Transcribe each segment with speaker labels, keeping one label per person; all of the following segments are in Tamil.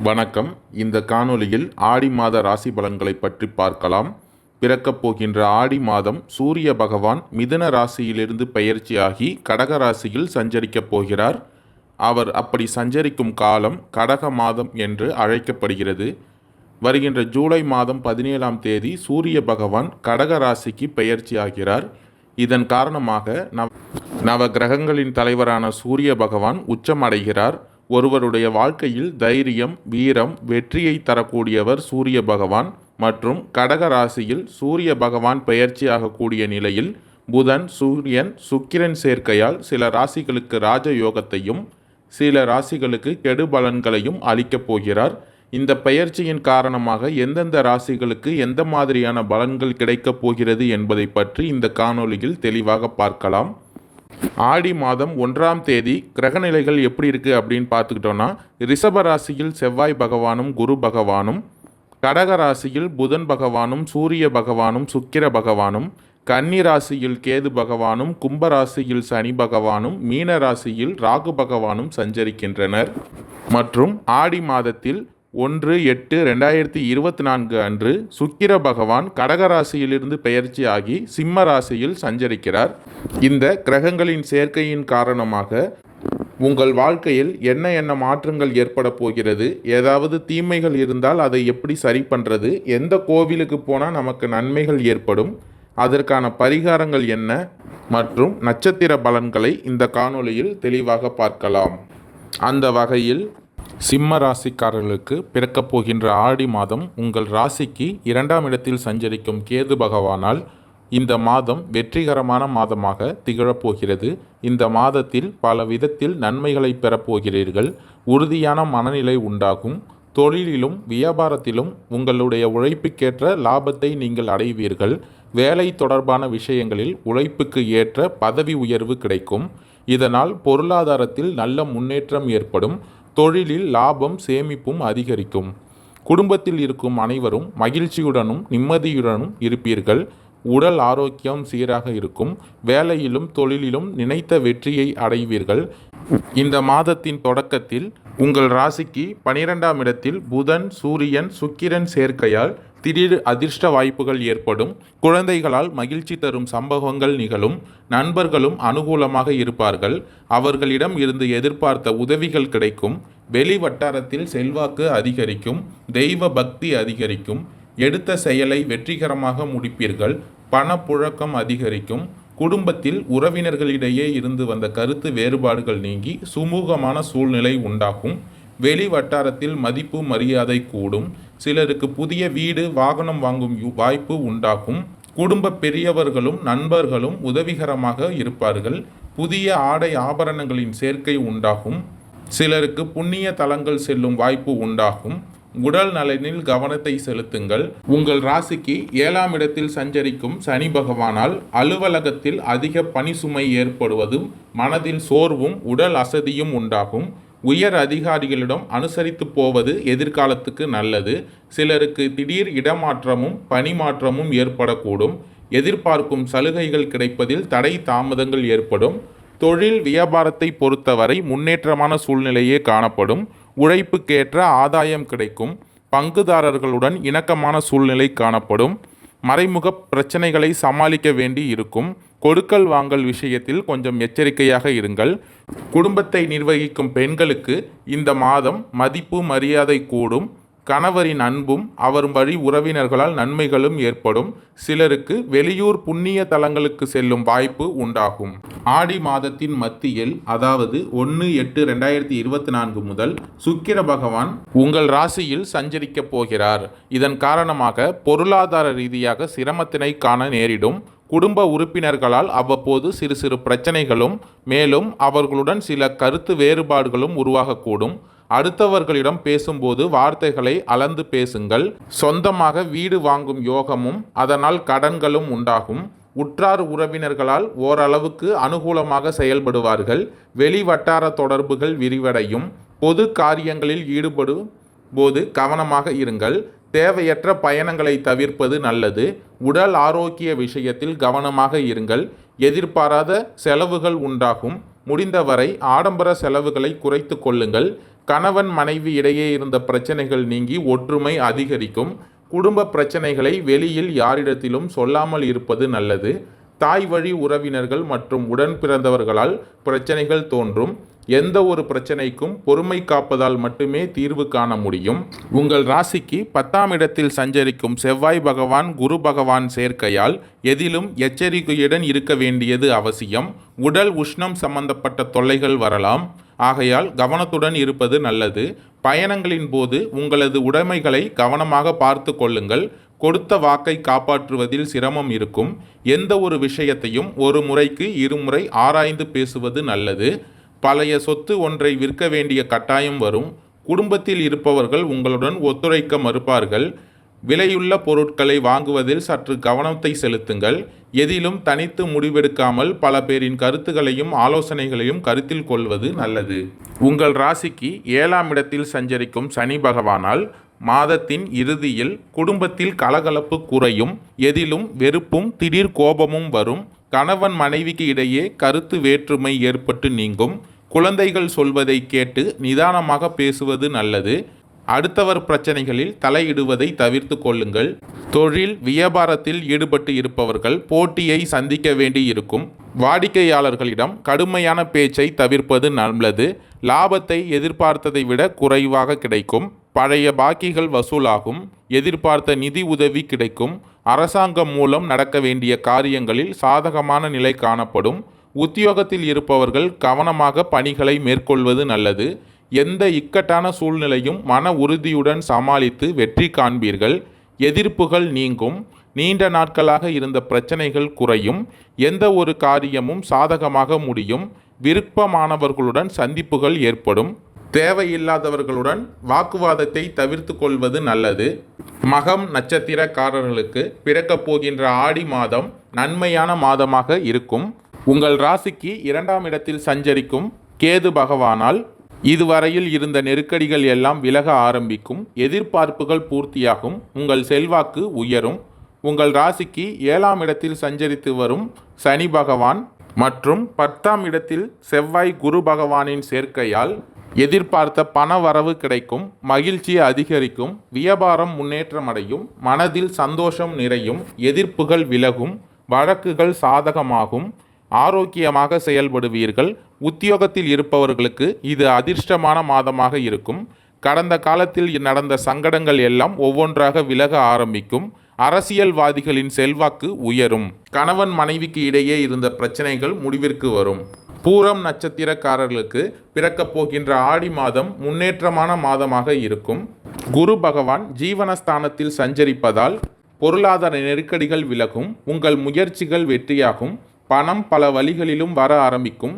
Speaker 1: வணக்கம். இந்த காணொளியில் ஆடி மாத ராசி பலன்களை பற்றி பார்க்கலாம். பிறக்கப் போகின்ற ஆடி மாதம் சூரிய பகவான் மிதுன ராசியிலிருந்து பெயர்ச்சியாகி கடக ராசியில் சஞ்சரிக்கப் போகிறார். அவர் அப்படி சஞ்சரிக்கும் காலம் கடக மாதம் என்று அழைக்கப்படுகிறது. வருகின்ற ஜூலை மாதம் 17ஆம் தேதி சூரிய பகவான் கடக ராசிக்கு பெயர்ச்சியாகிறார். இதன் காரணமாக நவ கிரகங்களின் தலைவரான சூரிய பகவான் உச்சமடைகிறார். ஒருவருடைய வாழ்க்கையில் தைரியம், வீரம், வெற்றியை தரக்கூடியவர் சூரிய பகவான். மற்றும் கடக ராசியில் சூரிய பகவான் பெயர்ச்சியாகக்கூடிய நிலையில் புதன், சூரியன், சுக்கிரன் சேர்க்கையால் சில ராசிகளுக்கு ராஜயோகத்தையும் சில ராசிகளுக்கு கெடு பலன்களையும் அளிக்கப் போகிறார். இந்த பெயர்ச்சியின் காரணமாக எந்தெந்த ராசிகளுக்கு எந்த மாதிரியான பலன்கள் கிடைக்கப் போகிறது என்பதை பற்றி இந்த காணொளியில் தெளிவாக பார்க்கலாம். ஆடி மாதம் 1ஆம் தேதி கிரகநிலைகள் எப்படி இருக்குது அப்படின்னு பார்த்துக்கிட்டோன்னா, ரிஷப ராசியில் செவ்வாய் பகவானும் குரு பகவானும், கடக ராசியில் புதன் பகவானும் சூரிய பகவானும் சுக்கிர பகவானும், கன்னி ராசியில் கேது பகவானும், கும்ப ராசியில் சனி பகவானும், மீன ராசியில் ராகு பகவானும் சஞ்சரிக்கின்றனர். மற்றும் ஆடி மாதத்தில் 1/8/2024 அன்று சுக்கிர பகவான் கடகராசியிலிருந்து பெயர்ச்சியாகி சிம்ம ராசியில் சஞ்சரிக்கிறார். இந்த கிரகங்களின் சேர்க்கையின் காரணமாக உங்கள் வாழ்க்கையில் என்ன மாற்றங்கள் ஏற்பட போகிறது, ஏதாவது தீமைகள் இருந்தால் அதை எப்படி சரி பண்ணுறது, எந்த கோவிலுக்கு போனால் நமக்கு நன்மைகள் ஏற்படும், அதற்கான பரிகாரங்கள் என்ன மற்றும் நட்சத்திர பலன்களை இந்த காணொளியில் தெளிவாக பார்க்கலாம். அந்த வகையில் சிம்ம ராசிக்காரர்களுக்கு பிறக்கப் போகின்ற ஆடி மாதம் உங்கள் ராசிக்கு 2ஆம் இடத்தில் சஞ்சரிக்கும் கேது பகவானால் இந்த மாதம் வெற்றிகரமான மாதமாக திகழப்போகிறது. இந்த மாதத்தில் பல விதத்தில் நன்மைகளை பெறப்போகிறீர்கள். உறுதியான மனநிலை உண்டாகும். தொழிலிலும் வியாபாரத்திலும் உங்களுடைய உழைப்புக்கேற்ற லாபத்தை நீங்கள் அடைவீர்கள். வேலை தொடர்பான விஷயங்களில் உழைப்புக்கு ஏற்ற பதவி உயர்வு கிடைக்கும். இதனால் பொருளாதாரத்தில் நல்ல முன்னேற்றம் ஏற்படும். தொழிலில் லாபம் சேமிப்பும் அதிகரிக்கும். குடும்பத்தில் இருக்கும் அனைவரும் மகிழ்ச்சியுடனும் நிம்மதியுடனும் இருப்பீர்கள். உடல் ஆரோக்கியம் சீராக இருக்கும். வேலையிலும் தொழிலிலும் நினைத்த வெற்றியை அடைவீர்கள். இந்த மாதத்தின் தொடக்கத்தில் உங்கள் ராசிக்கு 12ஆம் இடத்தில் புதன், சூரியன், சுக்கிரன் சேர்க்கையால் திடீர் அதிர்ஷ்ட வாய்ப்புகள் ஏற்படும். குழந்தைகளால் மகிழ்ச்சி தரும் சம்பவங்கள் நிகழும். நண்பர்களும் அனுகூலமாக இருப்பார்கள். அவர்களிடம் இருந்து எதிர்பார்த்த உதவிகள் கிடைக்கும். வெளி வட்டாரத்தில் செல்வாக்கு அதிகரிக்கும். தெய்வ பக்தி அதிகரிக்கும். எடுத்த செயலை வெற்றிகரமாக முடிப்பீர்கள். பணப்புழக்கம் அதிகரிக்கும். குடும்பத்தில் உறவினர்களிடையே இருந்து வந்த கருத்து வேறுபாடுகள் நீங்கி சுமூகமான சூழ்நிலை உண்டாகும். வெளி வட்டாரத்தில் மதிப்பு மரியாதை கூடும். சிலருக்கு புதிய வீடு, வாகனம் வாங்கும் வாய்ப்பு உண்டாகும். குடும்ப பெரியவர்களும் நண்பர்களும் உதவிகரமாக இருப்பார்கள். புதிய ஆடை ஆபரணங்களின் சேர்க்கை உண்டாகும். சிலருக்கு புண்ணிய தலங்கள் செல்லும் வாய்ப்பு உண்டாகும். உடல் நலனில் கவனத்தை செலுத்துங்கள். உங்கள் ராசிக்கு 7ஆம் இடத்தில் சஞ்சரிக்கும் சனி பகவானால் அலுவலகத்தில் அதிக பணி சுமை ஏற்படுவதும் மனதில் சோர்வும் உடல் அசதியும் உண்டாகும். உயர் அதிகாரிகளிடம் அனுசரித்து போவது எதிர்காலத்துக்கு நல்லது. சிலருக்கு திடீர் இடமாற்றமும் பணிமாற்றமும் ஏற்படக்கூடும். எதிர்பார்க்கும் சலுகைகள் கிடைப்பதில் தடை தாமதங்கள் ஏற்படும். தொழில் வியாபாரத்தை பொறுத்தவரை முன்னேற்றமான சூழ்நிலையே காணப்படும். உழைப்புக்கேற்ற ஆதாயம் கிடைக்கும். பங்குதாரர்களுடன் இணக்கமான சூழ்நிலை காணப்படும். மறைமுக பிரச்சனைகளை சமாளிக்க வேண்டி இருக்கும். கொடுக்கல் வாங்கல் விஷயத்தில் கொஞ்சம் எச்சரிக்கையாக இருங்கள். குடும்பத்தை நிர்வகிக்கும் பெண்களுக்கு இந்த மாதம் மதிப்பு மரியாதை கூடும். கணவரின் அன்பும் அவர் வழி உறவினர்களால் நன்மைகளும் ஏற்படும். சிலருக்கு வெளியூர் புண்ணிய தலங்களுக்கு செல்லும் வாய்ப்பு உண்டாகும். ஆடி மாதத்தின் மத்தியில், அதாவது 1/8/2024 முதல் சுக்கிர பகவான் உங்கள் ராசியில் சஞ்சரிக்கப் போகிறார். இதன் காரணமாக பொருளாதார ரீதியாக சிரமத்தினை காண நேரிடும். குடும்ப உறுப்பினர்களால் அவ்வப்போது சிறு சிறு பிரச்சனைகளும் மேலும் அவர்களுடன் சில கருத்து வேறுபாடுகளும் உருவாகக்கூடும். அடுத்தவர்களிடம் பேசும்போது வார்த்தைகளை அளந்து பேசுங்கள். சொந்தமாக வீடு வாங்கும் யோகமும் அதனால் கடன்களும் உண்டாகும். உற்றார் உறவினர்களால் ஓரளவுக்கு அனுகூலமாக செயல்படுவார்கள். வெளி வட்டார தொடர்புகள் விரிவடையும். பொது காரியங்களில் ஈடுபடும் போது கவனமாக இருங்கள். தேவையற்ற பயணங்களை தவிர்ப்பது நல்லது. உடல் ஆரோக்கிய விஷயத்தில் கவனமாக இருங்கள். எதிர்பாராத செலவுகள் உண்டாகும். முடிந்தவரை ஆடம்பர செலவுகளை குறைத்து கொள்ளுங்கள். கணவன் மனைவி இடையே இருந்த பிரச்சனைகள் நீங்கி ஒற்றுமை அதிகரிக்கும். குடும்ப பிரச்சனைகளை வெளியில் யாரிடத்திலும் சொல்லாமல் இருப்பது நல்லது. தாய் வழி உறவினர்கள் மற்றும் உடன் பிறந்தவர்களால் பிரச்சனைகள் தோன்றும். எந்த ஒரு பிரச்சனைக்கும் பொறுமை காப்பதால் மட்டுமே தீர்வு காண முடியும். உங்கள் ராசிக்கு 10ஆம் இடத்தில் சஞ்சரிக்கும் செவ்வாய் பகவான் குரு பகவான் சேர்க்கையால் எதிலும் எச்சரிக்கையுடன் இருக்க வேண்டியது அவசியம். உடல் உஷ்ணம் சம்பந்தப்பட்ட தொல்லைகள் வரலாம். ஆகையால் கவனத்துடன் இருப்பது நல்லது. பயணங்களின் போது உங்களது உடைமைகளை கவனமாக பார்த்து கொள்ளுங்கள். கொடுத்த வாக்கை காப்பாற்றுவதில் சிரமம் இருக்கும். எந்த ஒரு விஷயத்தையும் ஒரு முறைக்கு இருமுறை ஆராய்ந்து பேசுவது நல்லது. பழைய சொத்து ஒன்றை விற்க வேண்டிய கட்டாயம் வரும். குடும்பத்தில் இருப்பவர்கள் உங்களுடன் ஒத்துழைக்க மறுப்பார்கள். விலையுள்ள பொருட்களை வாங்குவதில் சற்று கவனத்தை செலுத்துங்கள். எதிலும் தனித்து முடிவெடுக்காமல் பல பேரின் கருத்துகளையும் ஆலோசனைகளையும் கருத்தில் கொள்வது நல்லது. உங்கள் ராசிக்கு 7ஆம் இடத்தில் சஞ்சரிக்கும் சனி பகவானால் மாதத்தின் இறுதியில் குடும்பத்தில் கலகலப்பு குறையும். எதிலும் வெறுப்பும் திடீர் கோபமும் வரும். கணவன் மனைவிக்கு இடையே கருத்து வேற்றுமை ஏற்பட்டு நீங்கும். குழந்தைகள் சொல்வதை கேட்டு நிதானமாக பேசுவது நல்லது. அடுத்தவர் பிரச்சனைகளில் தலையிடுவதை தவிர்த்து கொள்ளுங்கள். தொழில் வியாபாரத்தில் ஈடுபட்டு இருப்பவர்கள் போட்டியை சந்திக்க வேண்டி இருக்கும். வாடிக்கையாளர்களிடம் கடுமையான பேச்சை தவிர்ப்பது நல்லது. லாபத்தை எதிர்பார்த்ததை விட குறைவாக கிடைக்கும். பழைய பாக்கிகள் வசூலாகும். எதிர்பார்த்த நிதி உதவி கிடைக்கும். அரசாங்கம் மூலம் நடக்க வேண்டிய காரியங்களில் சாதகமான நிலை காணப்படும். உத்தியோகத்தில் இருப்பவர்கள் கவனமாக பணிகளை மேற்கொள்வது நல்லது. எந்த இக்கட்டான சூழ்நிலையும் மன உறுதியுடன் சமாளித்து வெற்றி காண்பீர்கள். எதிர்ப்புகள் நீங்கும். நீண்ட நாட்களாக இருந்த பிரச்சனைகள் குறையும். எந்த ஒரு காரியமும் சாதகமாக முடியும். விருப்பமானவர்களுடன் சந்திப்புகள் ஏற்படும். தேவையில்லாதவர்களுடன் வாக்குவாதத்தை தவிர்த்து கொள்வது நல்லது. மகம் நட்சத்திரக்காரர்களுக்கு பிறக்கப் போகின்ற ஆடி மாதம் நன்மையான மாதமாக இருக்கும். உங்கள் ராசிக்கு 2ஆம் இடத்தில் சஞ்சரிக்கும் கேது பகவானால் இதுவரையில் இருந்த நெருக்கடிகள் எல்லாம் விலக ஆரம்பிக்கும். எதிர்பார்ப்புகள் பூர்த்தியாகும். உங்கள் செல்வாக்கு உயரும். உங்கள் ராசிக்கு 7ஆம் இடத்தில் சஞ்சரித்து வரும் சனி பகவான் மற்றும் 10ஆம் இடத்தில் செவ்வாய் குரு பகவானின் சேர்க்கையால் எதிர்பார்த்த பண வரவு கிடைக்கும். மகிழ்ச்சி அதிகரிக்கும். வியாபாரம் முன்னேற்றமடையும். மனதில் சந்தோஷம் நிறையும். எதிர்ப்புகள் விலகும். வழக்குகள் சாதகமாகும். ஆரோக்கியமாக செயல்படுவீர்கள். உத்தியோகத்தில் இருப்பவர்களுக்கு இது அதிர்ஷ்டமான மாதமாக இருக்கும். கடந்த காலத்தில் நடந்த சங்கடங்கள் எல்லாம் ஒவ்வொன்றாக விலக ஆரம்பிக்கும். அரசியல்வாதிகளின் செல்வாக்கு உயரும். கணவன் மனைவிக்கு இடையே இருந்த பிரச்சனைகள் முடிவிற்கு வரும். பூரம் நட்சத்திரக்காரர்களுக்கு பிறக்கப் போகின்ற ஆடி மாதம் முன்னேற்றமான மாதமாக இருக்கும். குரு பகவான் ஜீவனஸ்தானத்தில் சஞ்சரிப்பதால் பொருளாதார நெருக்கடிகள் விலகும். உங்கள் முயற்சிகள் வெற்றியாகும். பணம் பல வழிகளிலும் வர ஆரம்பிக்கும்.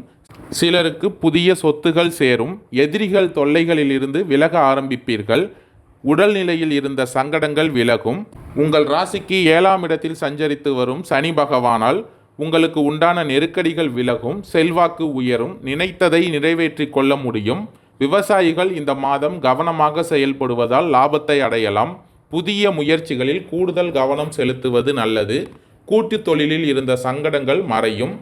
Speaker 1: சிலருக்கு புதிய சொத்துகள் சேரும். எதிரிகள் தொல்லைகளிலிருந்து விலக ஆரம்பிப்பீர்கள். உடல்நிலையில் இருந்த சங்கடங்கள் விலகும். உங்கள் ராசிக்கு 7ஆம் இடத்தில் சஞ்சரித்து வரும் சனி பகவானால் உங்களுக்கு உண்டான நெருக்கடிகள் விலகும். செல்வாக்கு உயரும். நினைத்ததை நிறைவேற்றி கொள்ள முடியும். விவசாயிகள் இந்த மாதம் கவனமாக செயல்படுவதால் லாபத்தை அடையலாம். புதிய முயற்சிகளில் கூடுதல் கவனம் செலுத்துவது நல்லது. கூட்டுத் தொழிலில் இருந்த சங்கடங்கள் மறையும்.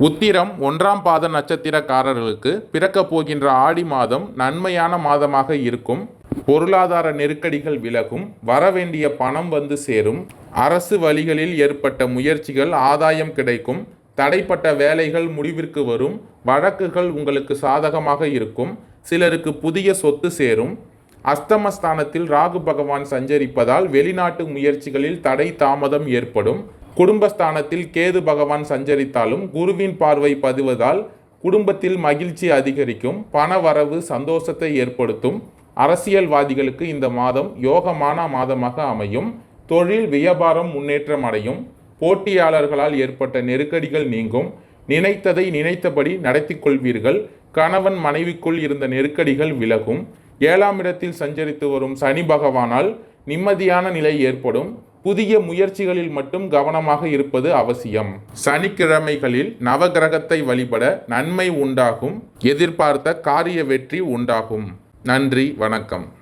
Speaker 1: உத்திரம் 1ஆம் பாத நட்சத்திரக்காரர்களுக்கு பிறக்கப் போகின்ற ஆடி மாதம் நன்மையான மாதமாக இருக்கும். பொருளாதார நெருக்கடிகள் விலகும். வரவேண்டிய பணம் வந்து சேரும். அரசு வழிகளில் ஏற்பட்ட முயற்சிகள் ஆதாயம் கிடைக்கும். தடைப்பட்ட வேலைகள் முடிவிற்கு வரும். வழக்குகள் உங்களுக்கு சாதகமாக இருக்கும். சிலருக்கு புதிய சொத்து சேரும். அஸ்தமஸ்தானத்தில் ராகு பகவான் சஞ்சரிப்பதால் வெளிநாட்டு முயற்சிகளில் தடை தாமதம் ஏற்படும். குடும்பஸ்தானத்தில் கேது பகவான் சஞ்சரித்தாலும் குருவின் பார்வை பதிவதால் குடும்பத்தில் மகிழ்ச்சி அதிகரிக்கும். பண வரவு சந்தோஷத்தை ஏற்படுத்தும். அரசியல்வாதிகளுக்கு இந்த மாதம் யோகமான மாதமாக அமையும். தொழில் வியாபாரம் முன்னேற்றம் அடையும். போட்டியாளர்களால் ஏற்பட்ட நெருக்கடிகள் நீங்கும். நினைத்ததை நினைத்தபடி நடத்தி கொள்வீர்கள். கணவன் மனைவிக்குள் இருந்த நெருக்கடிகள் விலகும். 7ஆம் இடத்தில் சஞ்சரித்து வரும் சனி பகவானால் நிம்மதியான நிலை ஏற்படும். புதிய முயற்சிகளில் மட்டும் கவனமாக இருப்பது அவசியம். சனிக்கிழமைகளில் நவகிரகத்தை வழிபட நன்மை உண்டாகும். எதிர்பார்த்த காரிய வெற்றி உண்டாகும். நன்றி, வணக்கம்.